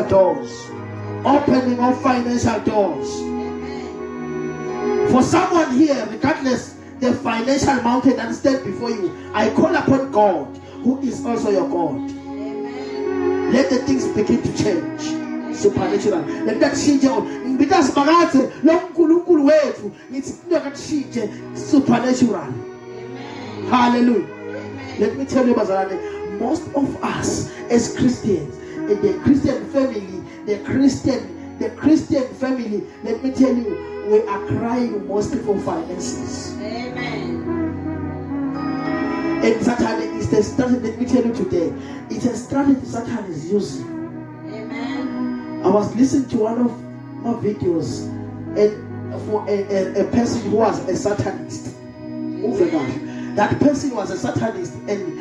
doors. Opening of financial doors. For someone here, regardless the financial mountain that stands before you, I call upon God, who is also your God. Let the things begin to change. Supernatural. Let that change. Because it's supernatural. Hallelujah. Let me tell you, Bazarane, most of us as Christians in the Christian family, the Christian family, let me tell you, we are crying mostly for finances. Amen. And Satan is the strategy, let me tell you today, it's a strategy Satan is using. Amen. I was listening to one of my videos and for a person who was a Satanist. Oh my God. That person was a Satanist and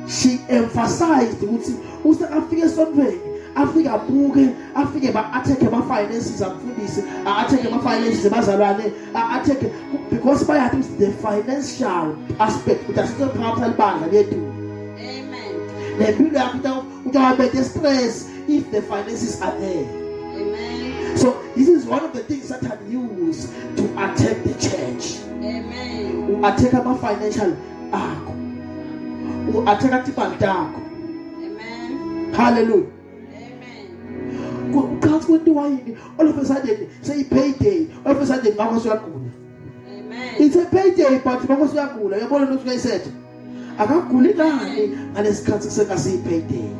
she emphasized who's the African something. Africa Buge, Africa attack my finances and food this, attack my finances, attack because by the financial aspect, which is still part of the they do. Amen. The people have the stress if the finances are there. Amen. So this is one of the things that I use to attack the church. Amen. Attack my financial arc. Attack the dark. Amen. Hallelujah. Amen. God will do all of a sudden say payday. All of a sudden, Amen. it's a payday, but you're going to know said. I can't cool it down and it's cancer say payday.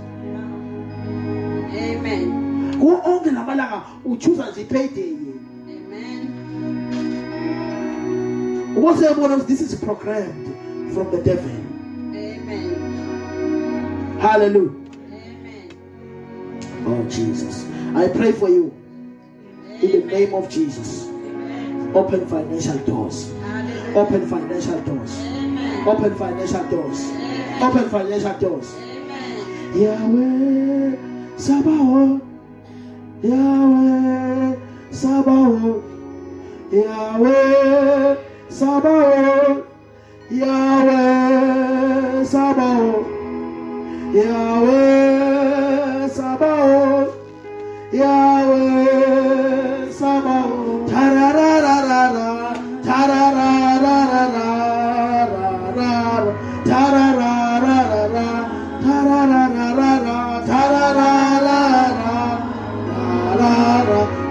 Amen. Go on the Namalaga who choose as a payday. Amen. Whatever else, this is programmed from the devil. Amen. Hallelujah. Amen. Oh Jesus, I pray for you in the name of Jesus. Open financial doors. Hallelujah. Open financial doors. Amen. Open financial doors. Amen. Open financial doors. Amen. Yahweh Sabaoth. Yahweh Sabaoth. Yahweh Sabaoth. Yahweh Sabaoth. Yahweh Sabaoth. Yahweh Sabaoth. Tarararara, tarararara, tarararara, tarararara, tarararara,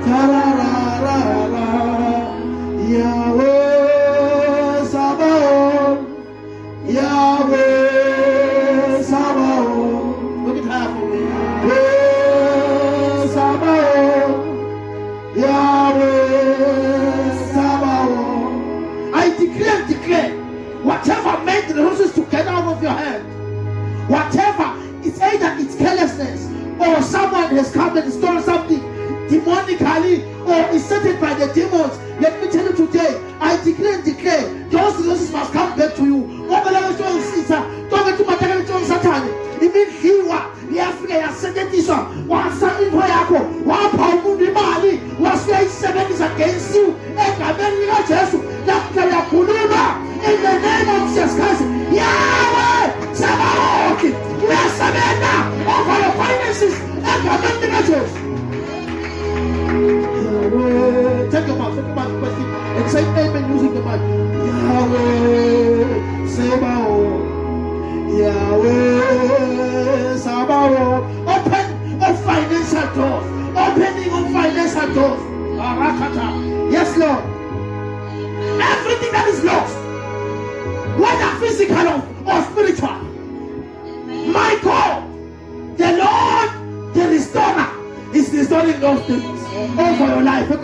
tarararara. Yahweh Sabaoth. Yahweh Sabaoth. Look at how for me. Yahweh Sabaoth. Yahweh Sabaoth. I declare, whatever made the resources to get out of your hand, whatever, it's either it's carelessness or someone has come and stolen something demonically or is set it by the demons. Let me tell you today, I declare, those resources must come back to you. Against you, in the name of Jesus Christ, Yahweh, Sabaoth, we are surrender over your finances and Yahweh, take your mouth, and say amen using the mic. Yahweh, Sabaoth, Yahweh, Sabaoth, open of financial doors, opening of financial doors. Yes, Lord. Everything that is lost, whether physical or spiritual, my God, the Lord, the restorer, is restoring those things over your life. He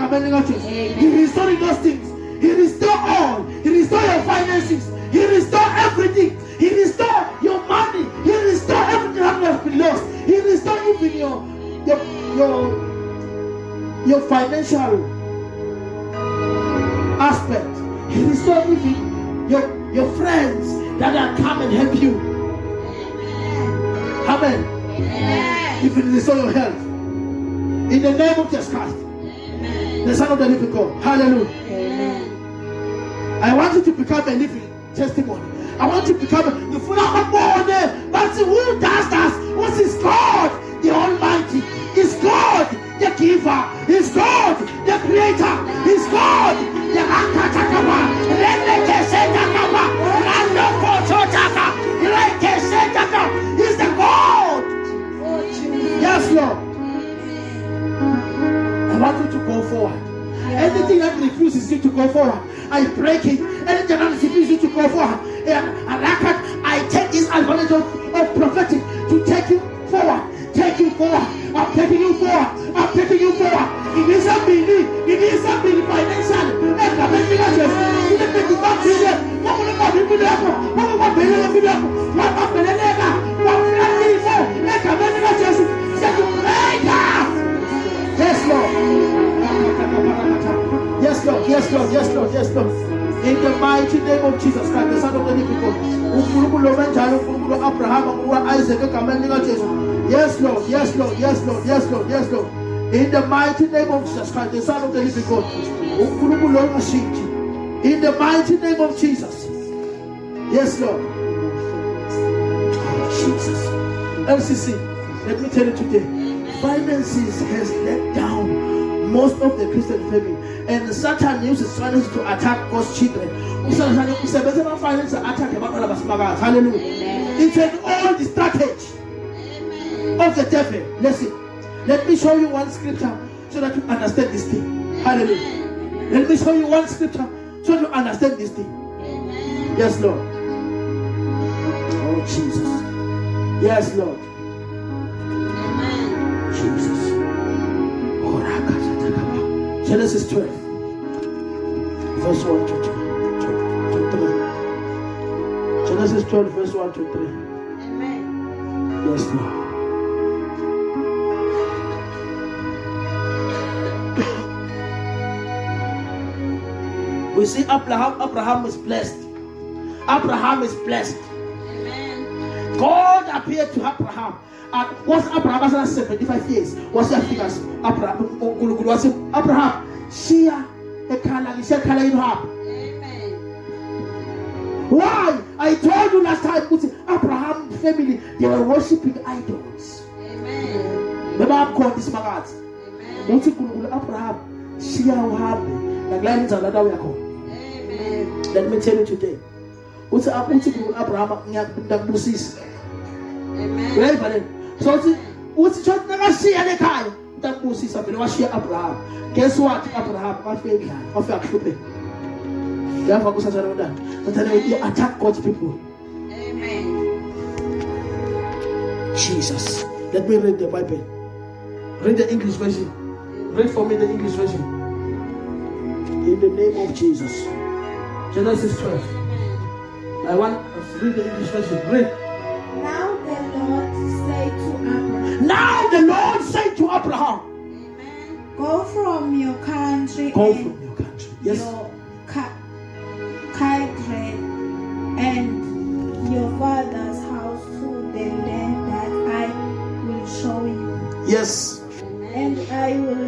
is restoring those things. He restore all. He restore your finances. He restore everything. He restore your money. He restore everything that has been lost. He restore even your financial aspect. He restore even your friends that are come and help you. Amen. If it restore your health, in the name of Jesus Christ, the Son of the living God. Hallelujah. Amen. I want you to become a living testimony. I want you to become the full of God. But who does that? What is God, the Almighty? Is God the giver? Is God the creator? Is God the Akatakaba? Is the God? Yes, Lord. I want you to go forward. Anything that refuses you to go forward, I break it. Anything that refuses you to go forward, I take this advantage of prophetic to take you forward. Take you forward. I'm taking you forward. I'm taking you forward. It isn't me. It isn't me financially. Yes, Lord. Yes, Lord. Yes, Lord. Yes, Lord. Yes, Lord. In the mighty name of Jesus Christ, the Son of the living God. Abraham, Isaac, yes, Lord. Yes, Lord. Yes, Lord. Yes, Lord. Yes, Lord. In the mighty name of Jesus Christ, the Son of the living God. In the mighty name of Jesus. Yes, Lord. Oh, Jesus. LCC, let me tell you today. Finances has let down most of the Christian family, and Satan uses finances to attack God's children. Hallelujah. It's an old strategy of the devil. Listen, let me show you one scripture so that you understand this thing. Hallelujah. Let me show you one scripture so that you understand this thing. Yes, Lord. Oh, Jesus. Yes, Lord. Jesus. Genesis 12, verse 1 to 3. Genesis 12, verse 1 to 3. Amen. Yes, Lord. We see Abraham is blessed. Abraham is blessed. Amen. God appeared to Abraham. And was Abraham 75 years? Was he figures? Abraham, Shia, a color, he said, color you have. Amen. Why? I told you last time, Abraham family, they were worshiping idols. Amen. The Bible called this magat. Amen. Abraham, Shia, like lines are another way. Amen. Let me tell you today. What's Abraham? Amen. So, what's the church never see any kind? That Moses of the Abraham. Guess what? Abraham, my failure of your stupid. Therefore, goes around that. But then they attack God's people. Amen. Jesus. Let me read the Bible. Read the English version. Read for me the English version. In the name of Jesus. Genesis 12. I want us to read the English version. Read. Now the Lord said to Abraham, Amen. Go from your country. Go from your country. Yes. Your kindred and your father's house to the land that I will show you. Yes. And I will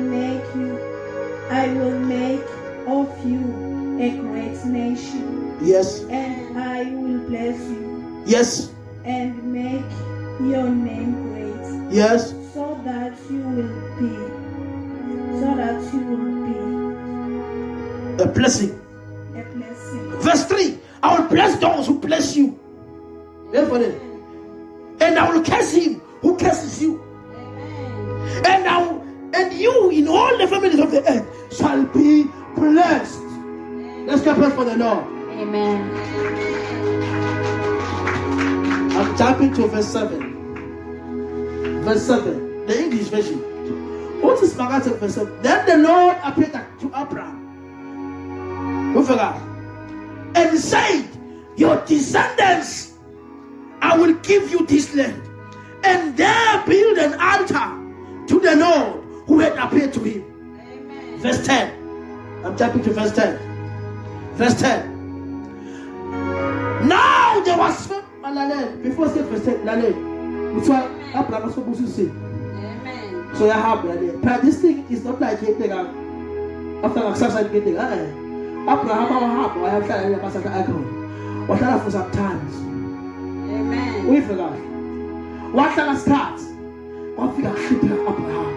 make of you a great nation. Yes. And I will bless you. Yes. And make your name great. Yes. So that you will be a blessing. A blessing. Verse 3. I will bless those who bless you. Amen. And I will curse him who curses you. Amen. And you in all the families of the earth shall be blessed. Let's get blessed for the Lord. Amen. I'm jumping to verse 7. Verse 7, the English version. What is Magatic verse 7? Then the Lord appeared to Abraham and said, your descendants, I will give you this land, and there build an altar to the Lord who had appeared to him. Amen. Verse 10. I'm jumping to verse 10. Verse 10. Now there was before say verse 10, which one Abraham was supposed to say. Amen. So I have but this thing is not like it after exercise getting Abraham I have tried what for some times. Amen. We forgot. What can I start? What figure Abraham?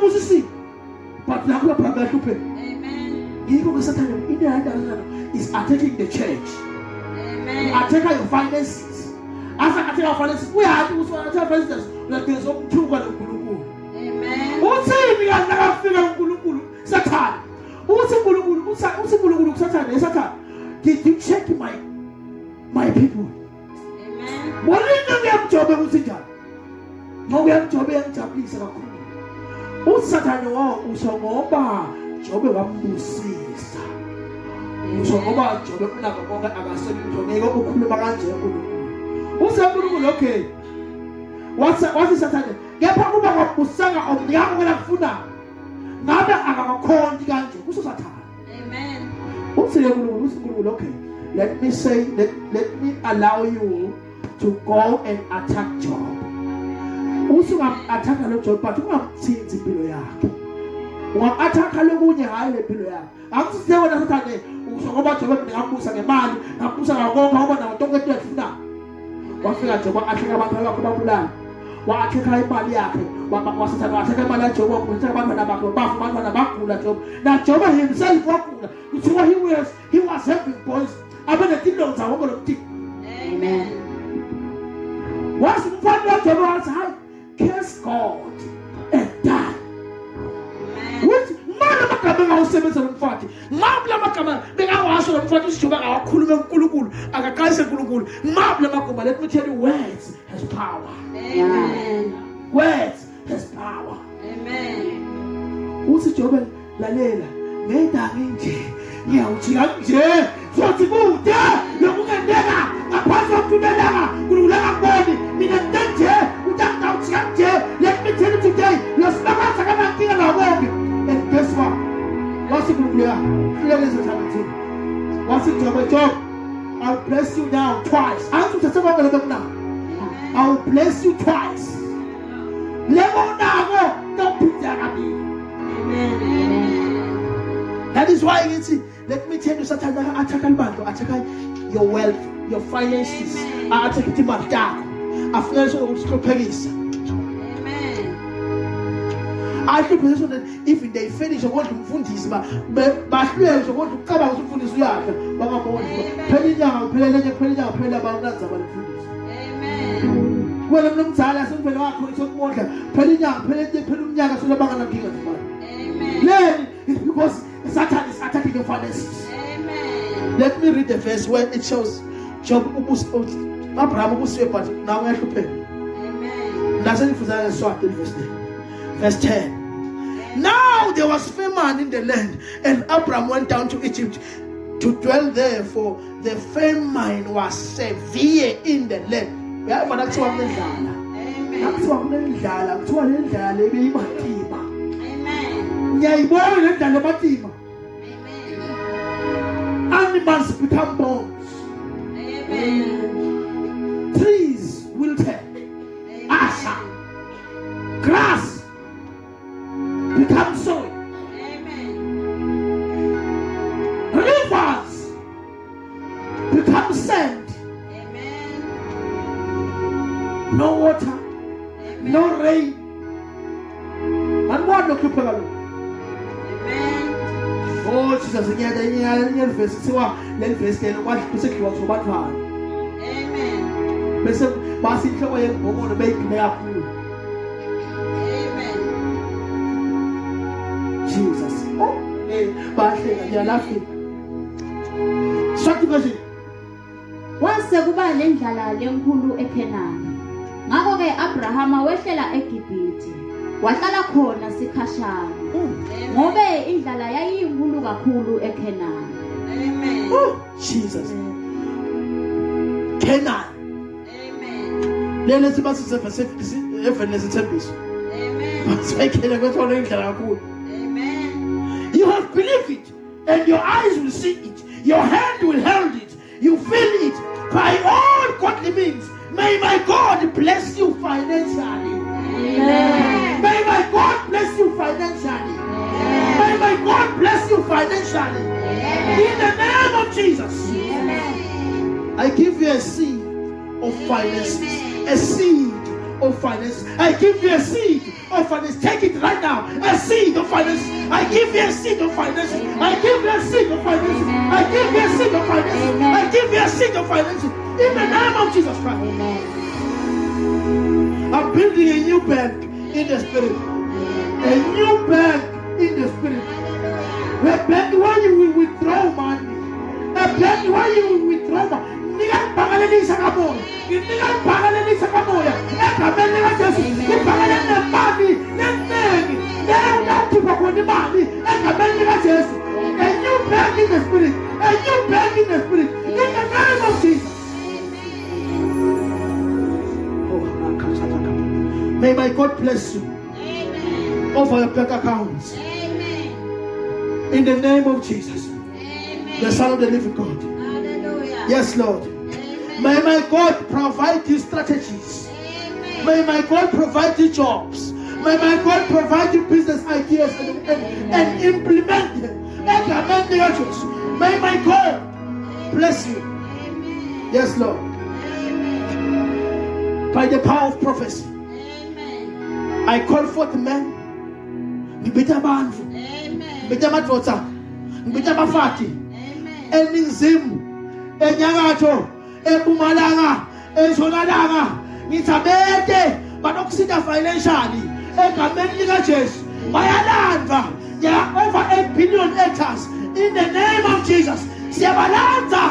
ngibusisi. But la kula phela hluphe. Amen. Yiko ngesathane is attacking the church. Amen. Attacking your finances. As I attack your finances, we are to attack finances. Like there's some true God of Kulukulu. Amen. What's saying? I never figure out Kulukulu. Satan. What's a Kulukulu? Satan. Did you check my people? Amen. What is the name job of Satan? No, we have job and please. Satan, Usomoba, job of Musisa. Usomoba, job of Nagaboga, Agasin, Tonego, Kulumaganja. What's that? Okay. What is Satan? Get up of Usanga of the young Funa. Nada Agacorn Ganja. Who's Satan? Amen. What's the okay? Let me say, let me allow you to go and attack Job. Also, attack a lot of but you have seen the below yard. One attack a little high below yard. I'm still what I'm talking about to work the Ampus and a man, Ampus and a home, and I don't get that now. What feel like what I think about Popular? What I think I Maliak, what was it about? I think about your work with about now, Job himself, which what he was helping boys. I bet the things are over the tip. Amen. Once you find out your outside, curse God and die. Which Mama coming out 740. Mabla Makama, the house of 40 sugar, our Kulukul, Akakaisa Kulukul, Mabla Makoma, let me tell you, words has power. Amen. Words has power. Amen. Who's the job? La Lela, made that in Jay. So to go there, look at that. A pass up to the Lama, Kulula body, in a danger, without out let me tell you today, Los Lamas are coming to our work. And guess what? What's the group here? What's the job? I'll bless you now twice. I'm to tell you now. I'll bless you twice. Level now, don't put that on me. Amen. That is why you see. Let me tell you something. Attack your wealth, your finances. Attack it my dark. Financial Paris. Amen. I should position that if they finish, I want to fund this, but I want to come out to fund this yard. Penny down, penny about that. Amen. Well, I'm not tired. I'm going to water. Penny down, penny down, so the banana king. Amen. Because Satan is attacking your finances. Amen. Let me read the verse where it shows Job Abraham but now we're to pay. Amen. Verse 10. Now there was famine in the land, and Abraham went down to Egypt to dwell there, for the famine was severe in the land. That's what animals become bones. Amen. Trees wilted. Asha. Grass become soil. Amen. Rivers become sand. Amen. No water. Amen. No rain. And what look you Amen. Oh, Jesus, Amen. Jesus. Oh, but you're laughing. Strategy. Kwase kuba lendlala lenkulu eKhenani. Ngakho ke Abrahama wehlela eGibhithe. Wahlala khona sikhashana. Ngobe indlala yayinkulu kakhulu eKhenani. Amen. Oh, Jesus. Canaan. Amen. Lena sibasise verse 11 lesithembiso. Amen. Basekhele kwethola indlela kakhulu. Amen. You have believed it, and your eyes will see it. Your hand will hold it. You feel it by all godly means. May my God bless you financially. Amen. May my God bless you financially. May my God bless you financially. In the name of Jesus. Amen. I give you a seed of finances. A seed of finances. I give you a seed of finances. Take it right now. A seed of finances. I give you a seed of finances. I give you a seed of finances. I give you a seed of finances. I give you a seed of finances. In the name of Jesus Christ. I'm building a new bank in the spirit. A new bank in the spirit. A bank where you will withdraw money. A bank where you will withdraw money. Nigan pangalan sa kamoy. Nigan pangalan sa kamoy. Kamen nga Jesus. Ni pangalan ng money. Neneng. Neneng dati pa ko ni money. Kamen nga Jesus. A new bank in the spirit. A new bank in the spirit. In the name of Jesus. May my God bless you. Amen. Over your bank accounts. Amen. In the name of Jesus. Amen. The Son of the living God. Hallelujah. Yes, Lord. Amen. May my God provide you strategies. Amen. May my God provide you jobs. May my God provide you business ideas and implement them. May my God bless you. Amen. Yes, Lord. Amen. By the power of prophecy, Amen. I call forth men. Amen. Eningizimu, enyakatho, empumalanga, entshonalanga, ngithabete banokusida financially egameni likaJesu bayalandwa. There are over 8 billion hectares in the name of Jesus. Siyabalanza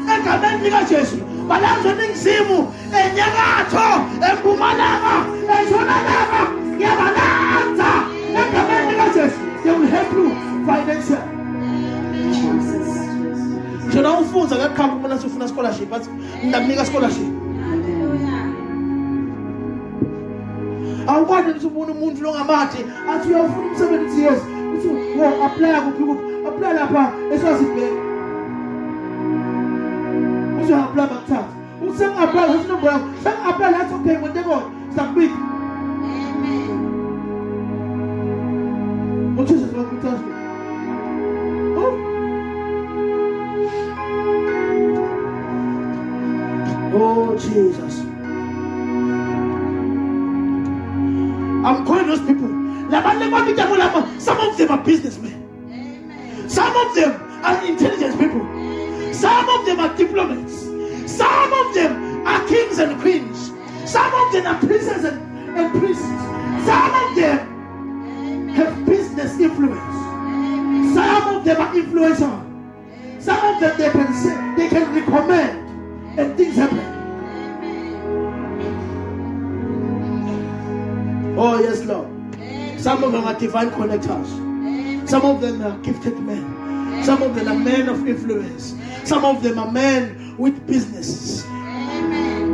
egameni likaJesu. Balanza eningizimu, enyakatho, empumalanga, entshonalanga, siyabalanza egameni likaJesu. They will help you financially. Njena ufunza ngakukhala kumona sifuna scholarship but ndamnika scholarship. Awubani ukuthi ubone umuntu lo ngamathi athi uyafuna umsebenzi yes uthi wo apply kuphi apply lapha eSwazibhek. Uthi apply bakuthatha. Uthi sengapply uthi nombolo yakho sengapply la okay ngenteko submit. Amen. Uthi sizokuthatha. Oh Jesus. I'm calling those people. Some of them are businessmen. Amen. Some of them are intelligent people. Some of them are diplomats. Some of them are kings and queens. Some of them are princes and priests. Some of them have business influence. Some of them are influential. Some of them they can say, they can recommend. And things happen. Amen. Oh yes, Lord. Amen. Some of them are divine connectors. Amen. Some of them are gifted men. Some of them are men of influence. Some of them are men with businesses. Amen.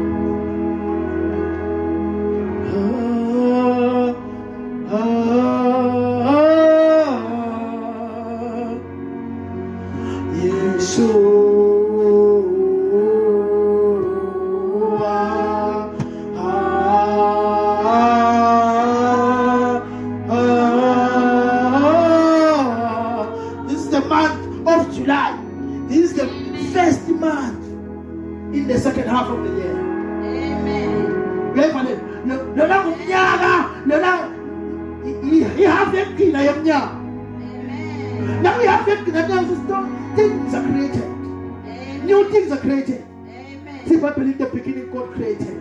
This is the month of July. This is the first month in the second half of the year. Amen. You have them key. Amen. Now we have them key. Things are created. Amen. New things are created. Amen. See, but believe the beginning God created.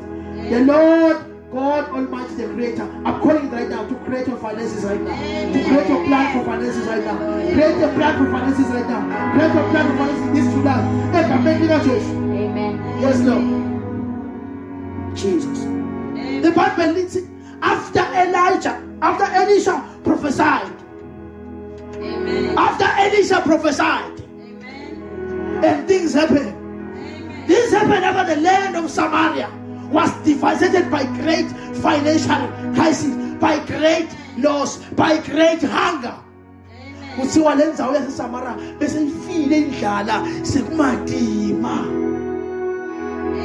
The Lord God Almighty, the Creator. I'm calling it right now to create your finances right now. To create your plan for finances right now. Create your plan for finances right now. Create your plan for finances this July. Amen. Yes, Lord. Jesus. The Bible leads it after Elisha prophesied. Amen. After Elisha prophesied, Amen. and things happened. Amen. This happened after the land of Samaria was devastated by great financial crisis, by great loss, by great hunger. Kuthiwa le ndzawo yaseSamaria bese ifile indlala sekumadima.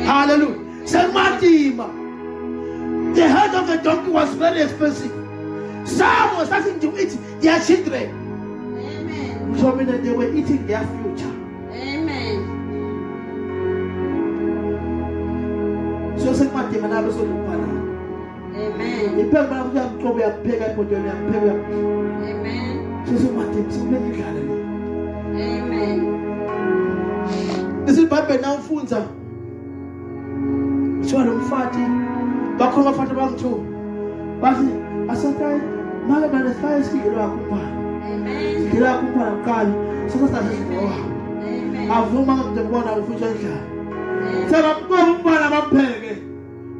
Hallelujah. Sekumadima. The head of the donkey was very expensive. Some were starting to eat their children. Amen. So meaning they were eating their future. Amen. So sekumadima nalo solupana. Amen. ipheka bana kuyamcoba yapheka ibhodweni yapheka Amen. sesimathi simele idlala le Amen. isibhabhe na ufunza kuthiwa lo mfati bakhona abafati abangithiwa bathi asakai manje bana sifaye isidlo lakho umfana Amen. isidlo lakho umfana kuqala sesasasiziwa Amen. avuma ngokubona ufutha endlala sebamqoba umfana bampheke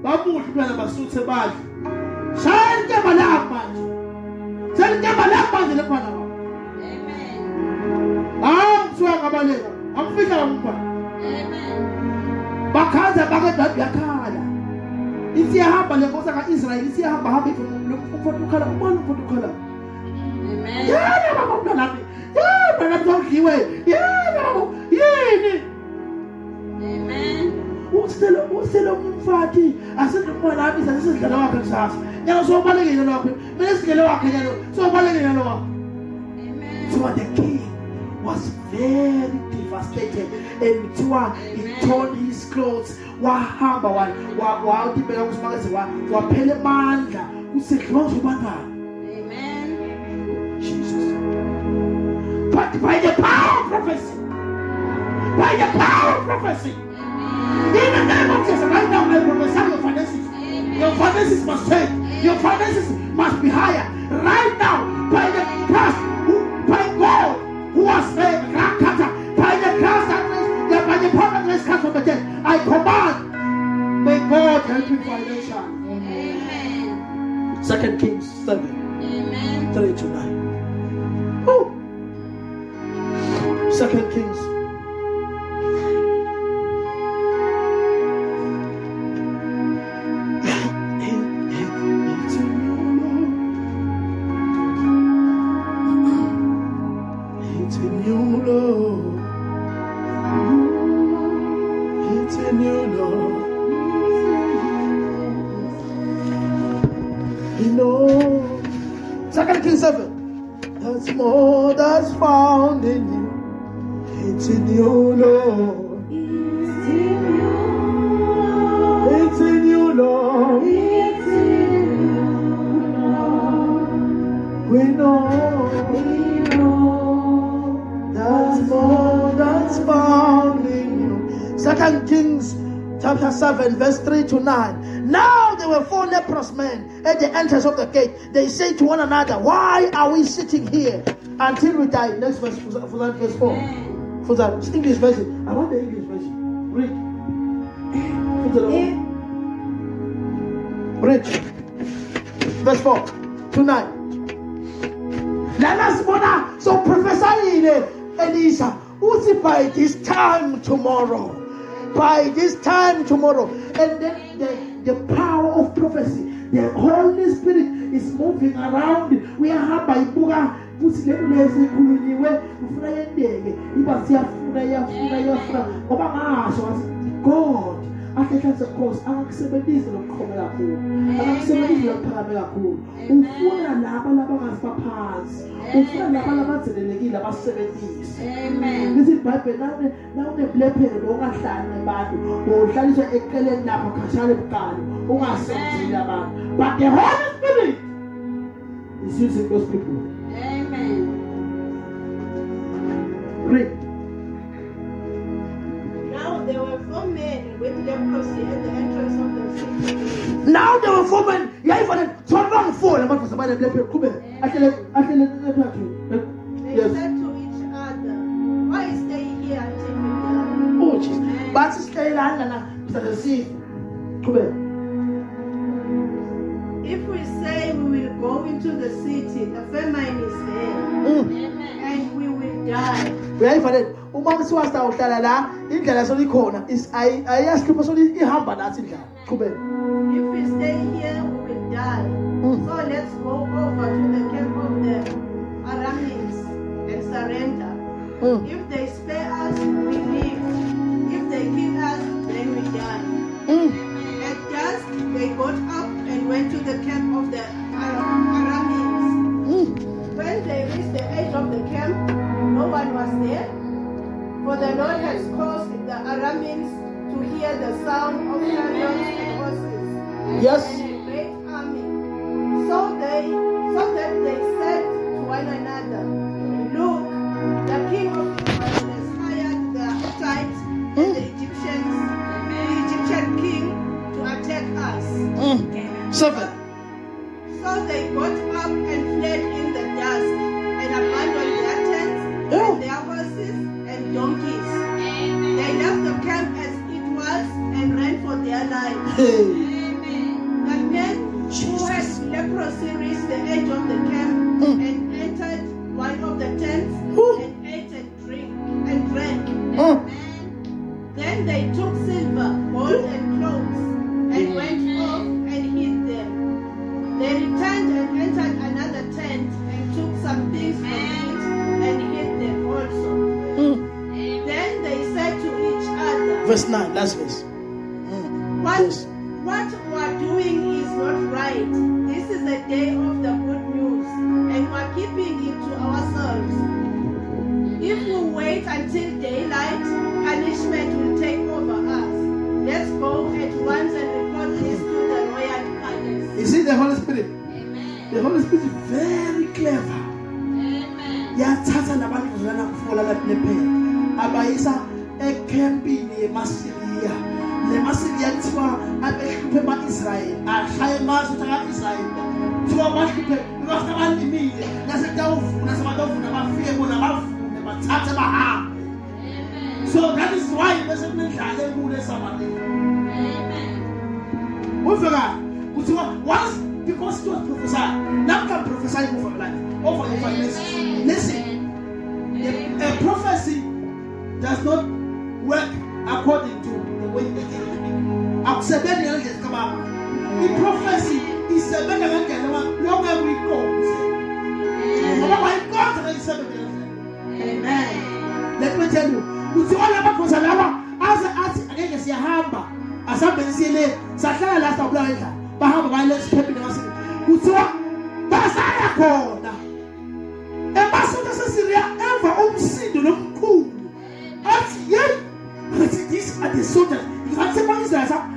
bamudla umntwana basuthe badle shaya inkemba lakho manje selinkemba lakho manje lefana wakho Amen. kuthiwa ngabaleka amfihla umfana Amen. bakhaza bakedade yakhala isiyahamba le nkosi ka-Israyeli isiyahamba hamba umfana ukhala ubona umfana ukhala Amen. yena baba mntanami yena mntanami yena yini Amen. uselo umfati asidlumwana nami sasidlala wakhe kusasa nyalo sobalekile lokho mina sidlele wakhe nyalo sobalekile lokho Amen. so the king was very devastated and he torn his clothes wahamba wadibeka kusimakazi waphela amandla kusedliwa zobangani Amen. Jesus but by the power of prophecy in the name of Jesus, right now I prophesy your finances. Your finances must change. Your finances must be higher. Right now, by the trust, by God, who has made Rakata, by the trust that by the power that comes from the dead, I command, may God help you financially. Amen. 2 Kings 7, Amen. 3-9. Oh. 2 Kings. There's more that's found in you. It's in you, Lord. It's in you, Lord. We know there's more that's found in you. 2 Kings chapter 7 verse 3-9. Now there were 4 leprous men at the entrance of the gate. They say to one another, why are we sitting here until we die? Next verse, for that verse 4. For that English version. I want the English version. Read. Read. Verse 4-9. Let us mother. So prophesy Elisha. Who's it by this time tomorrow? By this time tomorrow. And then the power of prophecy, the Holy Spirit is moving around. We are by Buga. God athatha course angakusebenzisa lokukhomela kuwo angakusebenzisa lokuphakamela kuwo ufuna laba labangaziphansi ufuna laba labazelelekile abasebenzise Amen. isibhayibheli nawe uneblephelo ongahlali nabantu uhlaliswa eceleni lapha khashana ebukhali ungasebenzile abantu but the Holy Spirit is using those people. Amen. Read. Now there were 4 men with leprosy at the entrance of the city. Now there were 4 men. Yeah, if I turn around 4, I'm going to say, They said to each other, why stay here until we die? oh, jeez. But stay land and Mr. See. Come here. If we say we will go into the city, the famine is there, and we will die. Yeah, if I did. Umama siwasta uhlala la indlela solikhona is ayasikho solihamba nathi indlela. Qhubeka. If we stay here, we will die. So let's go over to the camp of the Arameans and surrender. If they spare us, we live. If they kill us, then we die. At dusk, they got up and went to the camp of the Arameans. When they reached the edge of the camp, no one was there. For the Lord has caused the Arameans to hear the sound of chariots and horses. Yes. And a great army. Hey. But men who had leprosy reached the edge of the camp and entered one of the tents and ate and drank. Then they took silver, gold, and clothes and went off and hid them. They returned and entered another tent and took some things from it and hid them also. Then they said to each other, Verse 9, last verse. What we are doing is not right. This is the day of the good news, and we are keeping it to ourselves. If we wait until daylight, punishment will take over us. Let's go at once and report this to the royal palace. You see the Holy Spirit? The Holy Spirit is very clever. Yathatha nabantu kuzana kufola lapha nephela. Abayisa ecampini yeMasiria. Le Masiria kuthiwa abehluphe ama-Israyeli. Ashaya amazi ukuthi aka-Israyeli. Kuthiwa bahluphe because abalimile. Nasekutawuvuna sebatawuvuna bafike bona bavune bathathe bahambe. So that is why bese kunendlala enkulu eSamaria. Ufika kuthiwa once because it was prophesied. Now can prophesy over your life, over your finances. Listen, a prophecy does not work according to the way you think. The prophecy is a better than long as we go. Amen. Let me tell you, as a bensile, Satana last of life, Bahama violence kept in us. Basaya corner. Ambassador Cecilia ever see the long cool. As yet, these are the soldiers. You can say,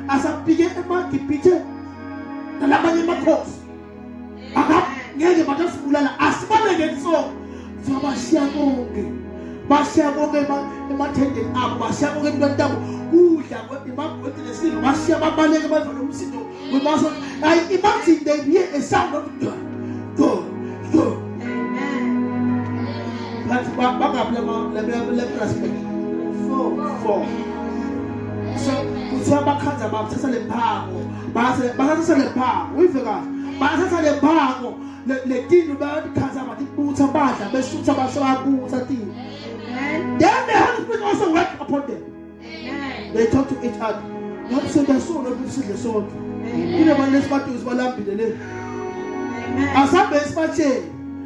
as a big market picture, the Labani course. I got near the Madame Fulana as well again. So Bashamoge, Martin up, Bashamoge went down. Who shall what the man went to the city? Bashama we must. I imagine they hear a sound of go. That's back up, let us speak. 4. So, Usama Kanta Baptist and Pago, Batas and Pago, we forgot. Batas and Pago, the king about Kazama, the boots and Bata, the suits of Asama boots and tea. Then the Holy Spirit also work upon them. They talk to each other. Not say the soul, not say the soul. You know, when this party is well up in the name. As a best party,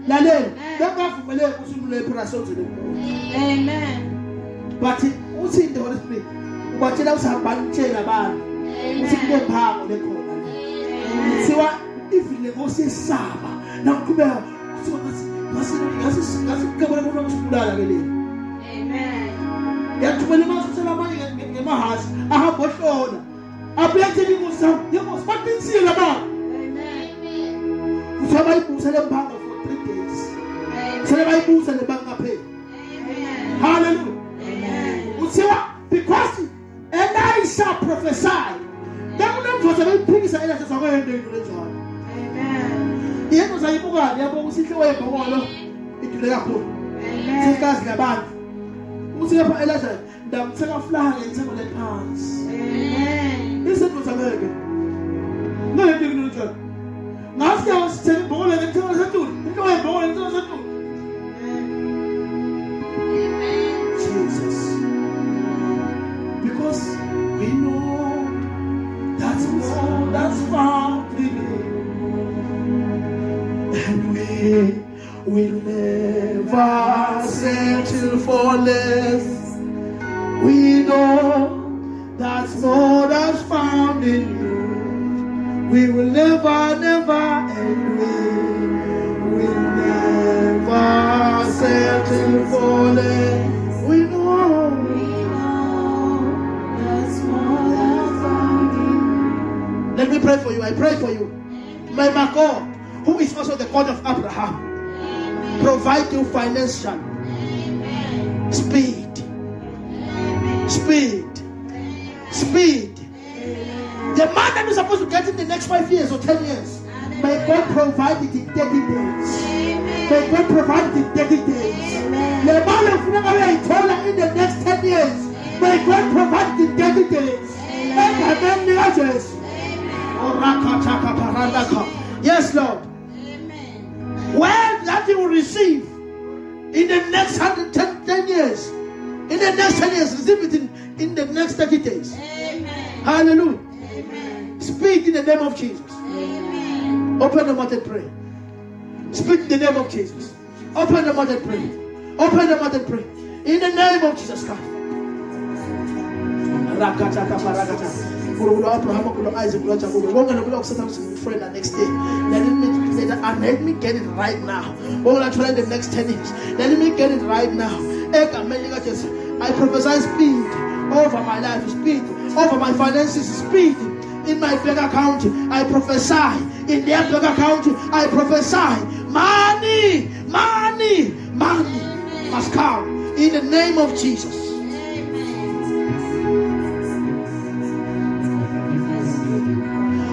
la name, don't go for the person to the Amen. But who's in the Holy Spirit? But you know, some bad chain about who's in the power of the corner. See what if you go say Saba now come here. So that's come on from Amen. Yeah, to when months in my house, I have what on. I plenty people some you must not be seen about. Amen. Somebody puts a bank for 3 days. Somebody puts a bank up pay. Hallelujah. Because Elisha prophesied. That was a very big sign that was going to do. The end was a book, the other was it away from all of it. Sisters, the band. Who's here for Elisha? The second flag and some of the pounds. This was American. No, you didn't do it. Now, I was telling Bowl and tell us to do. You know, I'm Bowl and tell us to do. Jesus. Because we know that's all that's found in Him, and we will never settle for less. We know that's all that's found in You. We will never, and we will never settle for less. We know. Let me pray for you. I pray for you. May my God, who is also the God of Abraham, provide you financial speed. The man that is supposed to get in the next 5 years or 10 years, may God provide it in 30 days. May God provide it in 30 days. The man of Nagara in the next 10 years, may God provide it in 30 days. Yes, Lord. Amen. Wealth that you will receive in the next 10 years. In the next 10 years, receive it in the next 30 days. Amen. Hallelujah. Amen. Speak in the name of Jesus. Amen. Open the mouth and pray. Speak in the name of Jesus. Open the mouth and pray. Open the mouth and pray. In the name of Jesus Christ. Isaac, next day. Let me get it right now. The next 10 years. Let me get it right now. I prophesy speed over my life, speed over my finances, speed in my bank account. I prophesy in their bank account. I prophesy money must come in the name of Jesus.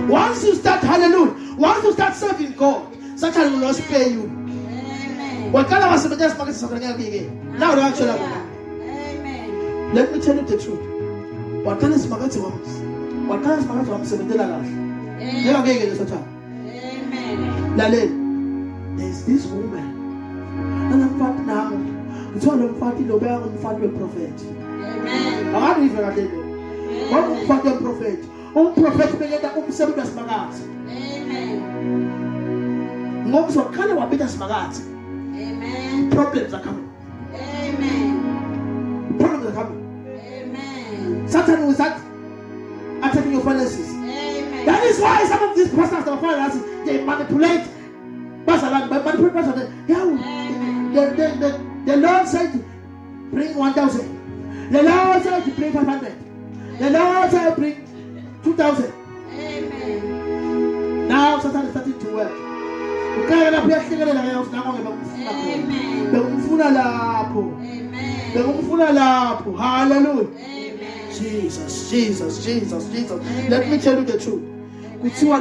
Once you start, hallelujah, once you start serving God, Satan will not spare you. What kind of a now actually, let me tell you the truth. What kind of spaghetti was? What kind of spaghetti was? There's this woman, and I'm fat now. It's all I'm fat in the bear and fat with prophet. How do you feel? What fat the prophet? Prophet made that seven spaghetti. Most of kind of a bit of spaghetti. Problems are coming. Problems are coming. Satan will start attacking your finances. That is why some of these pastors of finances, they manipulate. The Lord said, bring 1,000. The Lord said to bring 500. The Lord said bring 2,000. Now Satan is starting to work. Hallelujah. Jesus. Let me tell you the truth. Once you are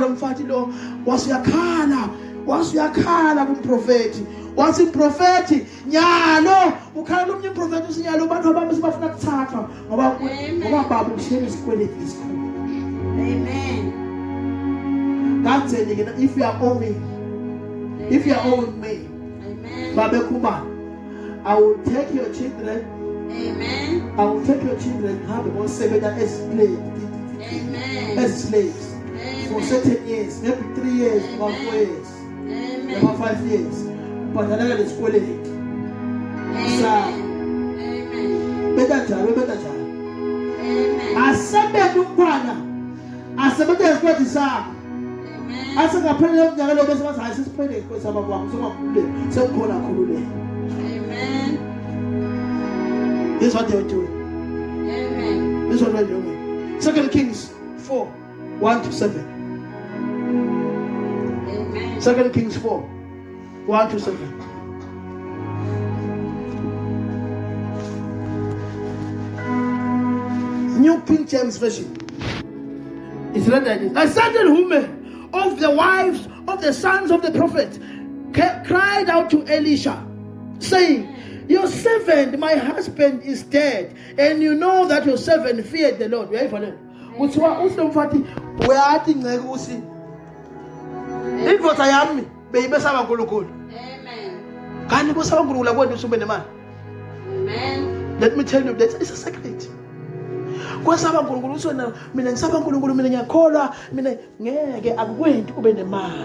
prophet, once in prophet, nyalo, ukhala umnye prophet usinyalo bantu abami bafuna kuthathwa ngoba baba ushiyele isikweleti isikhulu. Amen. God said again, if you are owing me, Baba Kuba, I will take your children. Amen. I will take your children, have them all served as slaves for certain years, maybe 3 years, about 4 years, about 5 years. But I never school it. Better child. I said that you partner. I said that is what is up. I said I pray that the Lord is what I said. Pray that some of them, some corner. Amen. This is what they are doing. Amen. This is what they are doing. 2 Kings 4, 1-7. Amen. 2 Kings 4, 1-7. New King James Version. It's read like this. A certain woman of the wives of the sons of the prophet cried out to Elisha, saying, your servant, my husband, is dead, and you know that your servant feared the Lord. Where are you for them? Where are you? If what I am, baby, Amen. Amen. Let me tell you, that it's a secret.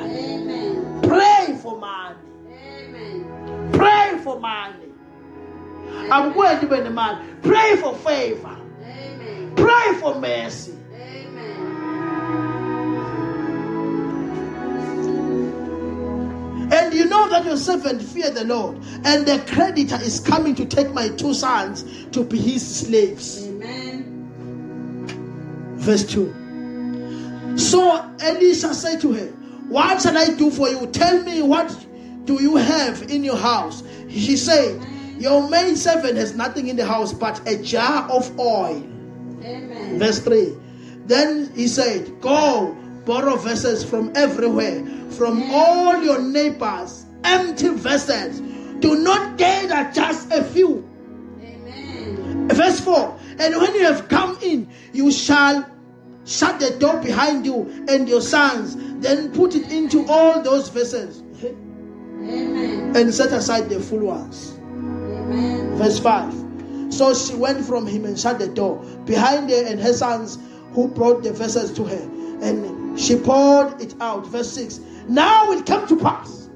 Amen. Pray for money. Amen. Pray for money. I'm going to be the man. Pray for favor. Amen. Pray for mercy. Amen. And you know that your servant feared the Lord, and the creditor is coming to take my 2 sons to be his slaves. Amen. Verse 2. So Elisha said to her, what shall I do for you? Tell me, what do you have in your house? She said, your maid servant has nothing in the house but a jar of oil. Amen. Verse 3. Then he said, go, borrow vessels from everywhere, from all your neighbors, empty vessels. Do not gather just a few. Amen. Verse 4. And when you have come in, you shall shut the door behind you and your sons, then put it into all those vessels. Amen. And set aside the full ones. Amen. Verse 5. So she went from him and shut the door behind her and her sons, who brought the vessels to her. And she poured it out. Verse 6. Now it came to pass,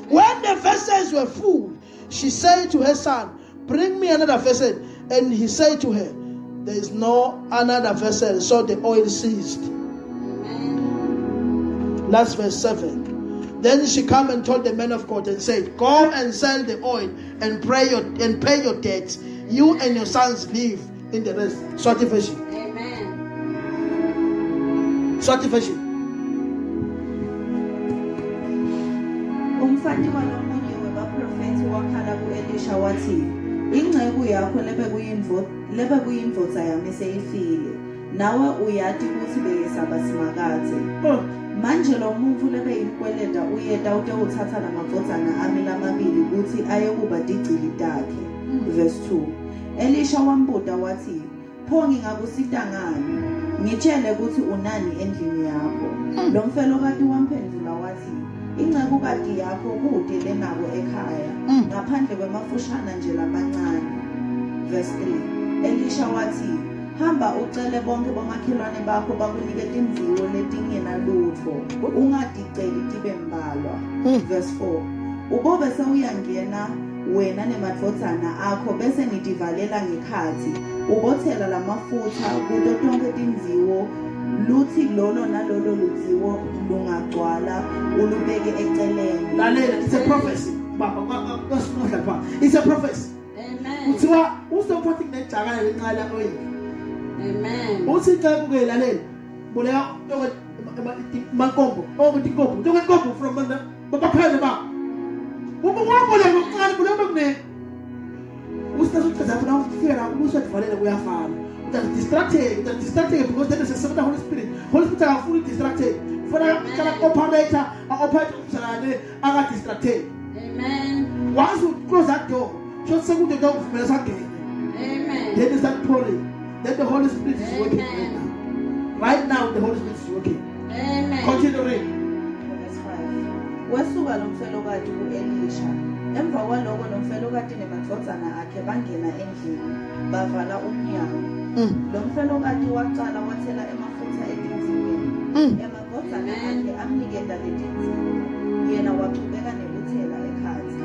when the vessels were full, she said to her son, bring me another vessel. And he said to her, there is no another vessel. So the oil ceased. Amen. Last verse 7. Then she came and told the man of God and said, go and sell the oil and pay your debts. You and your sons live in the rest. Swati version. Amen. Swati version. Umfati walomunye webaprofethi wakhala ku-Elisha wathi, ingceku yakho lebekuyindvodza yami seyifile, nawe uyati ukuthi beyesaba simakathe. Manje lo muntu lebeyimkweleta uyeta utewuthatha lamadvodzana ami lamabili kuthi ayekuba tigcili takhe. Verse 2. Elisha wambuta wathi, pho ngingakusita ngani? Ngitshele ukuthi unani endlini yakho. Lo mfelokati wamphendula wathi, ingcekukati yakho kude lenabo ekhaya, ngaphandle kwemafushana nje lamancane. Verse 3. Elisha wathi, hamba ucele bonke bomakhelwane bakho bakunike timviwo letingenalutho, ungaticeli tibe mbalwa. Verse 4. Ubobe sewuyangena wena nemadvodzana akho bese nitivalela ngekhathi, ubothela lamafutha kuto tonke timviwo, luthi lolo nalolo ludziwo lungagcwala, ulubeke eceleni. Lalela, it's a prophecy. It's a prophecy. Amen. Uthiwa usophathi kunejaka lencala oyini. Amen. Uthi xa kuke lalela. Boleka mankombo, ukuthi inkombo. Tonke inkombo from babaphele ba. Ubungqongole ngokuncane kuloko kune. Usithatha funa ukufika la usadivalela kuyafana. Distracted because there is a certain Holy Spirit. Holy Spirit are fully distracted. For the operator, are distracted. Amen. Once you close that door, just second the door of again. Amen. Then you start pouring. Then the Holy Spirit is working right now. Right now, the Holy Spirit is working. Amen. Continue reading. Verse 5. Wasuka lo mfelokati ku-Elisha. Emva kwaloko lo mfelokati nemadvodzana akhe bangena endlini, bavala umnyango. Lo mfelokati waqala wathela emafutha etinziweni. Emadvodzana akhe amniketa letinziwo, yena waqhubeka nekuthela ekhathi.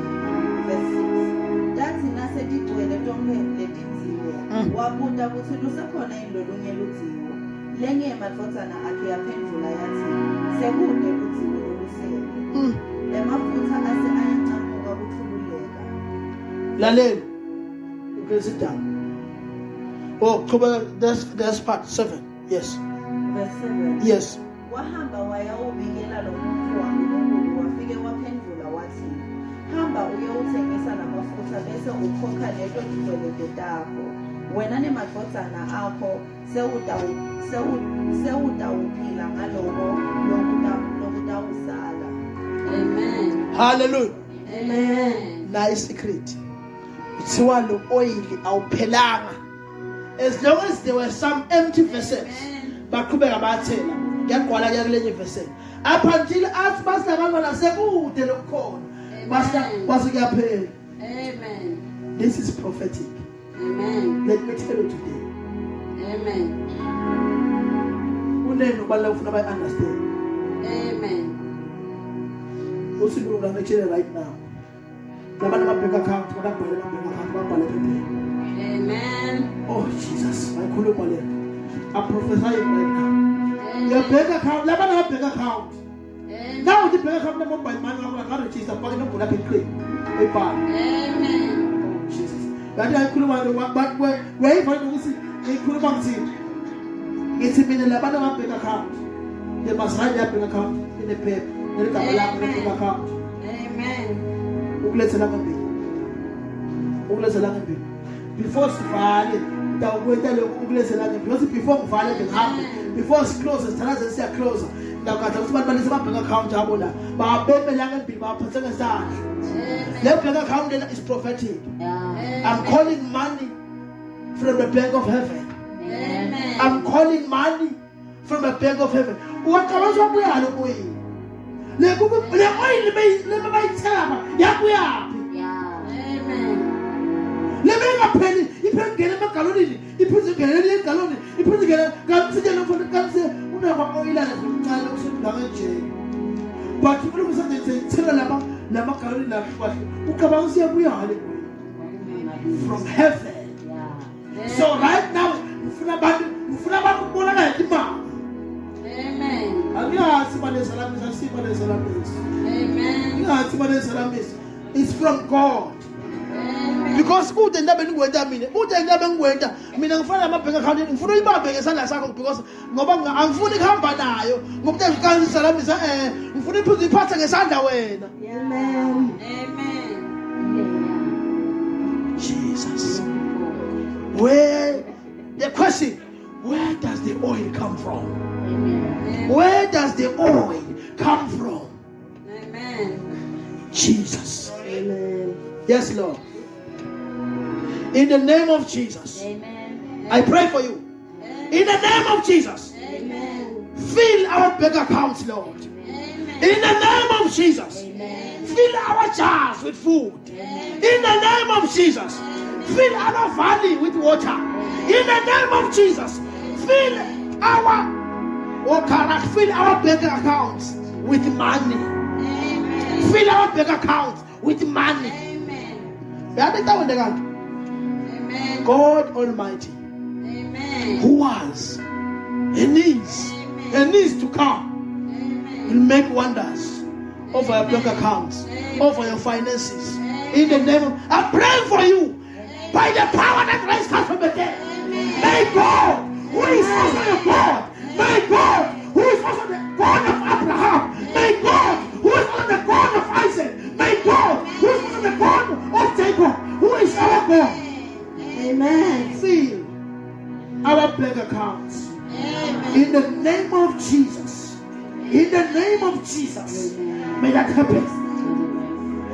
Verse 6. Tathi nasetigcwele tonke letinziwo, wabuta kutsi lusekhona yini lolunye ludziwo. Lenye emadvodzana akhe yaphendvula yathi, sekude ludziwo lolusele. Emafutha ase ayancamuka kuthululeka. Lalela. You can sit down. Oh, that's part 7. Yes. Verse 7. Yes. Wahamba wayawubikela lo muntu waNkulunkulu wafike waphendula wathi, hamba uyowuthengisa lamafutha bese ukhokha leto tikwelede takho. Wena nemadvodzana akho sewutawuphila ngaloko lokutawusala. Amen. Hallelujah. Amen. Nice secret. Kuthiwa lo oil awuphelanga. As long as there were some empty vessels, baqhubeka bathela. Ngiyagqwala ke kulenye vessel. Up until athi basilabantwana sekude lokukhona. Base kuyaphela. Amen. This is prophetic. Amen. Let me tell you today. Amen. Uneno bala ufuna ba understand. Amen. Usiku ngakutshela right now. Labantu bank account, babhale bank account, babhale phepha. Amen. Oh Jesus, ngikhuluma le. I prophesy right now. Your bank account, labantu bank account. Now the bank account mobile money ngakho register phakathi nombolo yakhe eqhele. Ebhala. Amen. Jesus. Kanti ngikhuluma but where ukuthi ngikhuluma ngithini? Ngithi mina labantu bank account. They must write their bank account in the paper. Neligama lakho bank account. Amen. Ukulethela ngempilo. Ukulethela ngempilo. Before sivale, ndawukwenta lokho ukulethela ngempilo. Because before ngivale ngihambe. Before siclose sithalaze siya close. Ndakatha ukuthi abantu balise bank account yabo la. Babembela ngempilo baphathe ngesandla. The bank account is prophetic. I'm calling money from the bank of heaven. Amen. I'm calling money from a bank of heaven. Wakabazwa kuyalo moyeni. Le oil le bayithaba yakuyaphi? Amen. Le bengapheli iphengele emagalonini, iphuzingele egaloni, iphuzingele kamsijela mfana kamse unaba oil la kumncane usendaba nje. But ufuna ukusenze thela lama galoni la kwahle. Ukaba usiyabuyale from heaven. So right now ufuna abantu bona la imali. Amen. Angiyazi manje salamisa sipha salamisa. Amen. Angiyazi manje salamisa. It's from God. Amen. Because kude indaba engikwenza mina ngifana amabhenki account ngifuna uyibambe ngesandla sakho because ngoba angifuni kuhamba nayo ngoba ngikazi salamisa ngifuna iphatha ngesandla wena. Amen. Amen. Jesus. Where the question, where does the oil come from? Amen. Where does the oil come from? Amen. Jesus. Amen. Yes, Lord. In the name of Jesus, Amen. I pray for you. In the name of Jesus, Amen. fill our bank accounts, Lord. Amen. In the name of Jesus, Amen. fill our jars with food. In the name of Jesus, fill our valley with water. In the name of Jesus, fill our bank accounts with money. Amen. Fill our bank accounts with money. Amen. Amen. Amen. God Almighty, Amen. who was and is to come, will Amen. make wonders over your bank accounts, over your finances. In the name of, I pray for you by the power that raised us from the dead. May God, who is also your God, may God, who is also the God of Abraham, may God, who is also the God of Isaac, may God, who is also the God of Jacob, who is our God, Amen. fill our bank accounts. In the name of Jesus. In the name of Jesus. May that happen.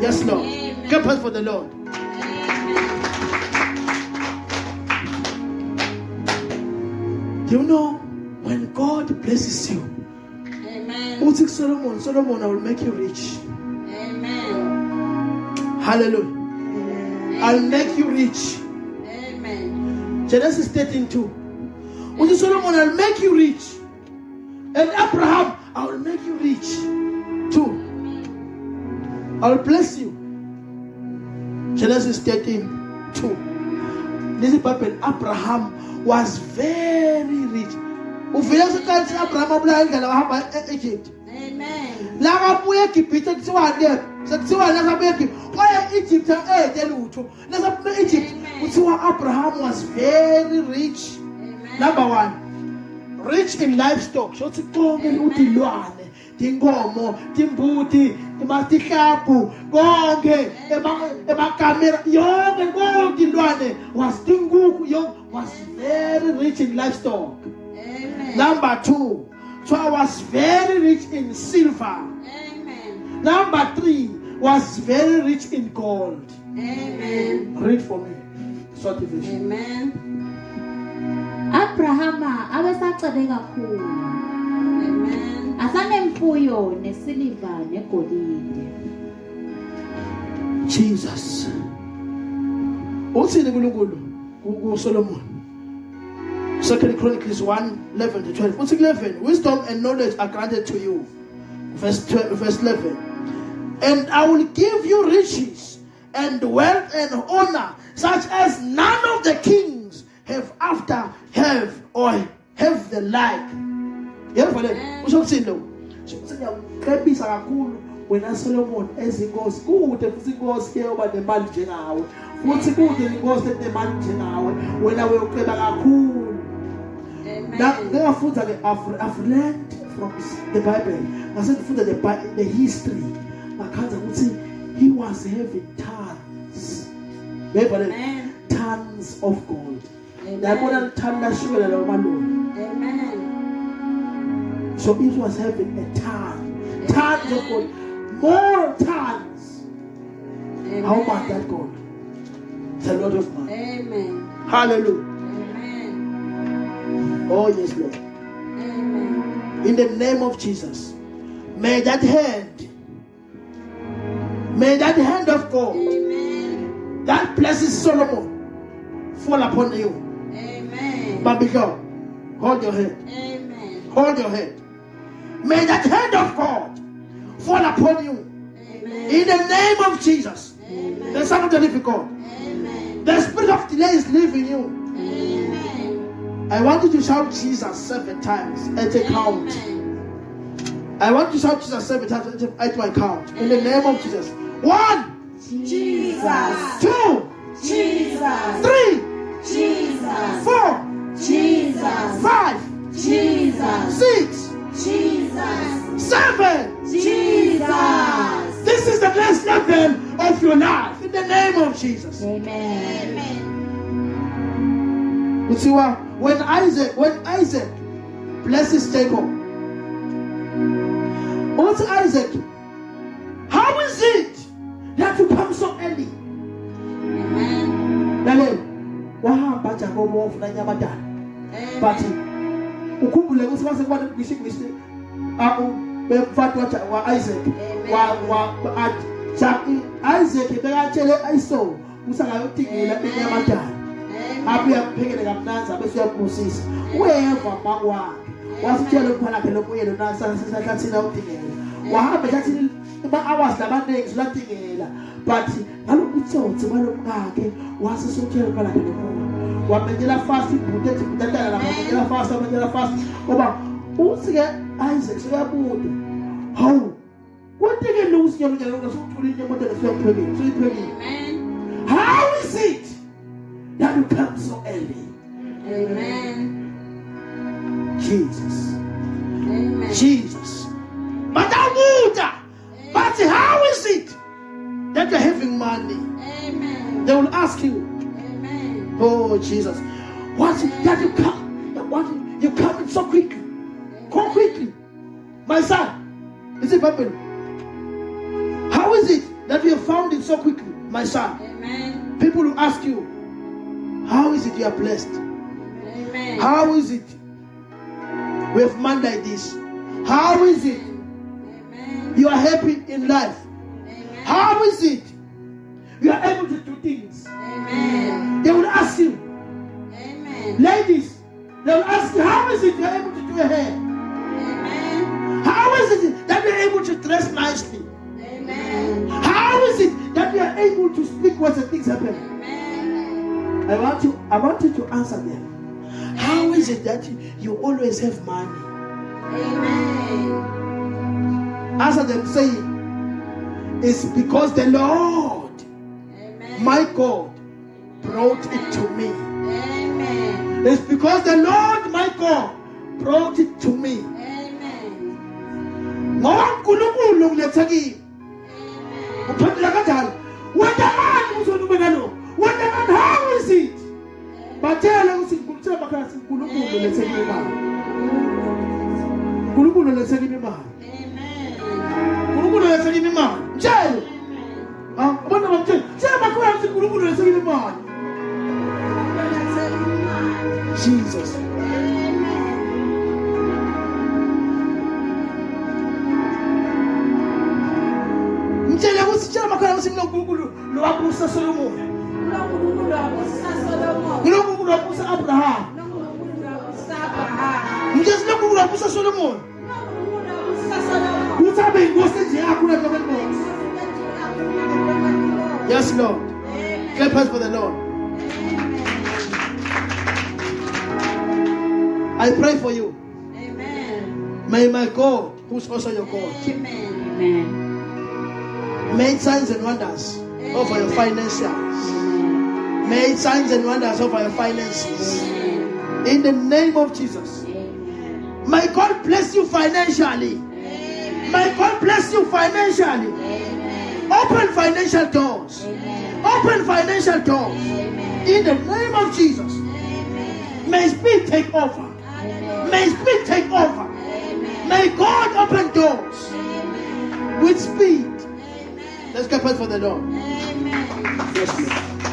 Yes, Lord. Give us for the Lord. You know, when God blesses you, Amen. Utik Solomon, I will make you rich. Amen. Hallelujah. I'll make you rich. Amen. Genesis 13:2. Utik Solomon, I'll make you rich. And Abraham, I will make you rich too. I'll bless you. Genesis 13:2. This is Bible. Abraham was very rich. Uvela sekanti Abraham abula indlela wahamba eEgypt. Amen. La kabuye eGibhithe kuthiwa ke sekuthiwa la kabuye eGibhithe kwaye eEgypt lutho. Lesa eEgypt kuthiwa Abraham was very rich. Number 1, rich in livestock. Shothi konke udilwane, dinkomo, timbuti, imatihlapu, konke emakamera yonke kodilwane was dinkuku was very rich in livestock. Amen. Number 2, so I was very rich in silver. Amen. Number 3, was very rich in gold. Amen. Read for me. Short division. Amen. Abrahama abesacebe kakhulu. Amen. Asanemfuyo nesiliva negolide. Jesus. Uthini uNkulunkulu kuSolomon? 2 Chronicles 1:11-12. What's 11? Wisdom and knowledge are granted to you. Verse 11. And I will give you riches and wealth and honor, such as none of the kings have the like. Wena Solomon ezinkosi kude futhi inkosi eyoba nemali njengawe futhi kude inkosi enemali njengawe wena uyoceba kakhulu. Ngafunda ke I've learned from the Bible. Ngasifunda the history. Ngakhanza ukuthi he was having tons. Tons of gold. Yabona thanda shukela lo malungu. Amen. So he was having a tons of gold. More tons. Amen. How much that gold? It's a lot of money. Amen. Hallelujah. Amen. Oh yes, Lord. Amen. In the name of Jesus. May that hand of God Amen. that blesses Solomon fall upon you. Amen. Baby girl, hold your head. Amen. Hold your head. May that hand of God fall upon you. Amen. In the name of Jesus. Amen. The Son of the living God. Amen. The spirit of delay is leaving you. Amen. I want you to shout Jesus 7 times at a count. Amen. I want you to shout Jesus 7 times at my count. In the name of Jesus. 1, Jesus. 2, Jesus. 3, Jesus. 4, Jesus. 5, Jesus. 6, Jesus. 7. Jesus. This is the next level of your life. In the name of Jesus. Amen. You see what? When Isaac blesses Jacob, what's Isaac? How is it that you come so early? Amen. Dale, wahamba Jacob wafuna nyamadala. But ukhumbule ukuthi mase kuba ngishikwisi bemfati wa Isaac Isaac bekatshele Esau usangayodingela enyamadala. Abuya kuphekele kamnanzi abese uyabusisa. Weva makwakhe. Wasitshela umphana lakhe lokuyelo nasasihlathina udingela. Wahamba ehlathini ama-hours labaningi uladingela. But ngalokutsotsi balomkakhe wasesotshela umphana lakhe lokuya. Wamenyela fast ibhuti ethi butatala lapha wamenyela fast ngoba uthi-ke Isaac sekabude. Hawu kodwa-ke lo usinyolunyalo ngasukuthula inyamodela suyiphekile. Amen. How is it that you come so early? Amen. Jesus. Amen. Jesus. Matamuda. But how is it that you're having money? Amen. They will ask you, Amen. oh Jesus, what that you come? What you coming so quickly? Come quickly. My son. Is it Bible? How is it that you have found it so quickly? My son. Amen. People will ask you, how is it you are blessed? Amen. How is it we have man like this? How is it Amen. you are happy in life? Amen. How is it you are able to do things? Amen. They will ask you, Amen. ladies, they will ask you, how is it you are able to do your hair? Amen. How is it that you are able to dress nicely? Amen. How is it that you are able to speak when things happen? Amen. I want you to answer them. How is it that you always have money? Amen. Answer them saying, it's because the Lord, Amen. my God, brought it to me. Amen. It's because the Lord, my God, brought it to me. Amen. Ngoba uNkulunkulu uletha kimi. Uphendula kanjani? Wena manje uzonubeka lo. Wena manje how is it? Batshela ukuthi ngikuthela bakhaya uNkulunkulu uletha kimi imali. uNkulunkulu uletha kimi imali. Amen. uNkulunkulu uletha kimi imali. Mtshele. Abantu bamtshela, "Tshela bakhaya ukuthi uNkulunkulu uletha kimi imali." Jesus. Mtshela ukuthi tshela bakhaya ukuthi uNkulunkulu lo wabusa Solomon. uNkulunkulu wabusa Abraham. Mtshela uNkulunkulu wabusa Solomon. Uthi abe inkosi nje yakho lapha kwenkosi. Yes, Lord. Clap hands for the Lord. I pray for you. Amen. May my God, who's also your God, Amen. Amen. make signs and wonders over your finances. Make signs and wonders over your finances. In the name of Jesus. Amen. May God bless you financially. Amen. May God bless you financially. Amen. Open financial doors. Amen. Open financial doors. Amen. In the name of Jesus. Amen. May speed take over. Amen. May speed take over. Amen. May God open doors Amen. with speed. Amen. Let's get prayed for the Lord. Amen. Yes, Lord.